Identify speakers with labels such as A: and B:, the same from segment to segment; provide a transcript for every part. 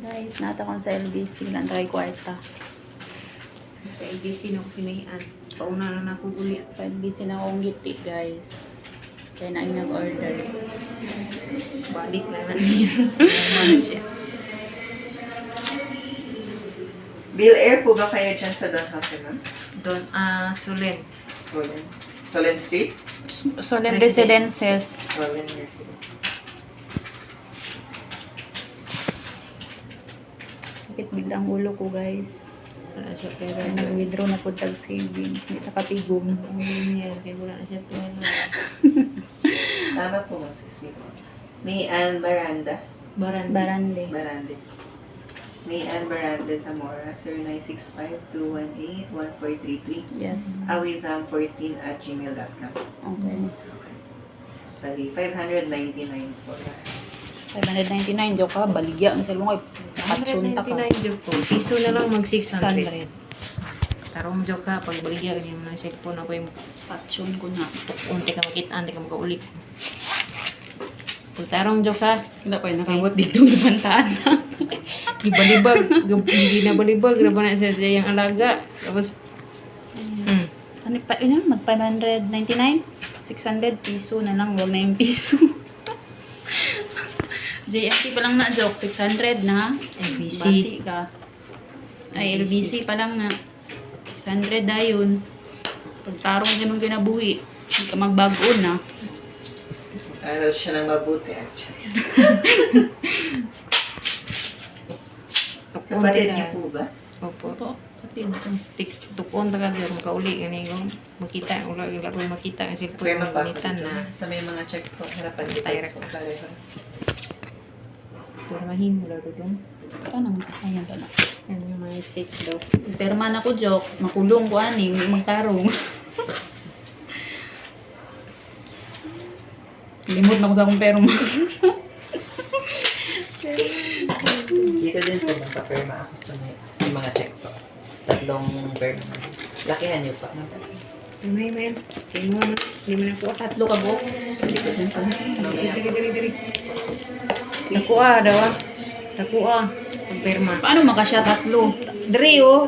A: Guys, nata ko sa LBC lang try kwarta.
B: Sa ABC na ko si Mayan. Pauna na ako uli.
A: Pa LBC na akong giti, guys. Kaya na yung nag-order.
B: Balik na na niya. Naman siya.
C: Bill Air po ba kayo dyan sa Don Jose, ma'am?
B: Doon, Sulen.
C: Solen. Solen Street?
A: Solen Residences.
C: Solen Residence.
A: Sakit biglang ulo ko, guys.
B: Wala siya pero.
A: Kaya nag-withdraw na po tag savings. Hindi nakatigom.
B: Ang ganyan. Kaya wala na siya pero.
C: Tama po, Ma'am Sis. May Ann Baranda.
A: Barande.
C: Barande. May Ann Baranda Zamora, 0965-218-1433.
A: Yes.
C: awizam14@gmail.com.
A: Okay.
C: Okay. Bali, 599 po.
A: 599, joke ka. Baligya. Ang salong ay patsunta ka.
B: 199 joke ko. Piso na lang mag 600.
A: 600.
B: Tarong joke ka. Pag baligya, ganyan mo ng cellphone ako yung
A: Patsun ko na.
B: unti ka makitaan, di ka makaulit. Pag tarong joke ka,
A: Wala pa yung nakawat dito. Nabantaan na.
B: gibalibag. Hindi na balibag. Graba na siya yung alaga. Tapos,
A: Ano pa? Mag 599? 600 piso na lang. Huwag na yung piso. JFC pa lang na joke. 600 na.
B: ABC.
A: Basi ka. Ay, LBC pa lang na. 600 na yun. Pagtarong din mong ginabuhi. Hindi ka magbago na.
C: Aral siya ng mabuti, actually.
B: Tukon
C: Kapatid
B: ka.
C: niyo po ba?
B: Opo.
A: Opo. Patid ko.
B: Tukon ta ka diyo makauli gani ko makita ulo yung laro makita ang cellphone
C: Kuya
B: ng
C: mapakita
B: gamitan na
C: sa may mga check po. Harapan dito.
B: Direct.
C: Pareho.
B: pirmahin mo laro doon.
A: Saan ang ayan pala?
B: Ano yung mga check daw.
A: Pero man ako joke. Makulong ko ani. Hindi magtarong. Limot na ko sa akong perma.
C: Dito din po magpa-perma ako sa may mga check po. 3 perma. Lakihan niyo pa.
B: May men. Kaya mo naman. Hindi mo na po.
A: Tatlo ka bo.
C: Dito din po. Mamaya.
B: Diri. Takua daw ah. Takua. Pagpirma.
A: Paano makasya tatlo?
B: Diri oh.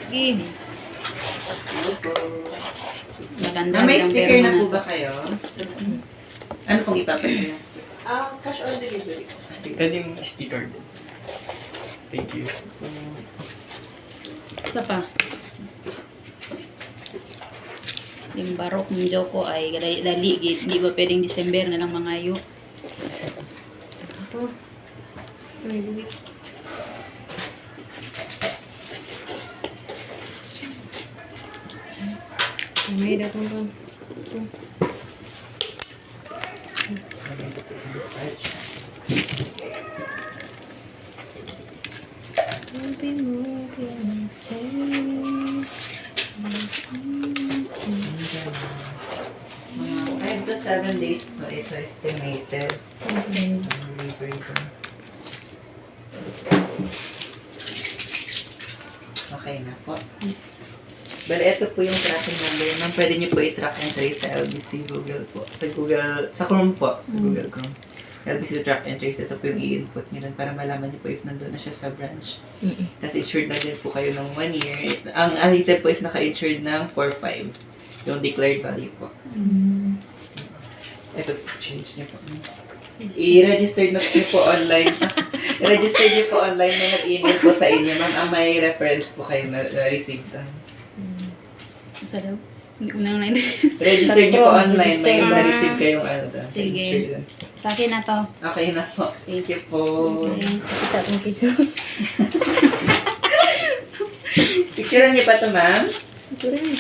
A: Sige. Maganda
C: May
A: ang
C: sticker
A: perma
C: na po ba kayo? Ano pong ipapahin na?
B: Cash on delivery.
C: Sige.
D: Pwede yung sticker din. Thank you.
A: Isa pa. Yung barok ng Joko ay dali gid. Di ba pwedeng December na lang mangayo?
B: Ito. May buwit. May datong doon. Ito.
C: Mga 5 to 7 days po ito estimated. Delivery ko. Okay na po. Bale, ito po yung tracking number. Ma'am, pwede niyo po i-track and trace sa LBC Google po. Sa Chrome po. Sa Google Chrome. LBC track and trace. Ito po yung i-input niyo dun para malaman niyo po if nandun na siya sa branch. Tapos insured na din po kayo ng 1 year. Ang item po is naka-insured ng 4-5. Yung declared value po. Ito, change niyo po. I-register na niyo po online. I-register niyo po online na nag-email po sa inyo, ma'am. Ang may reference po kayo na receive doon.
A: Isa daw? Hindi ko na lang
C: Register niyo po online. May
A: Register.
C: na-receive kayong ano doon. sa
A: Sige.
C: insurance.
A: Sa akin na to.
C: Okay na po. Thank you po.
B: Kita kong piso.
C: Picturean niyo pa to, ma'am.
B: Ito rin.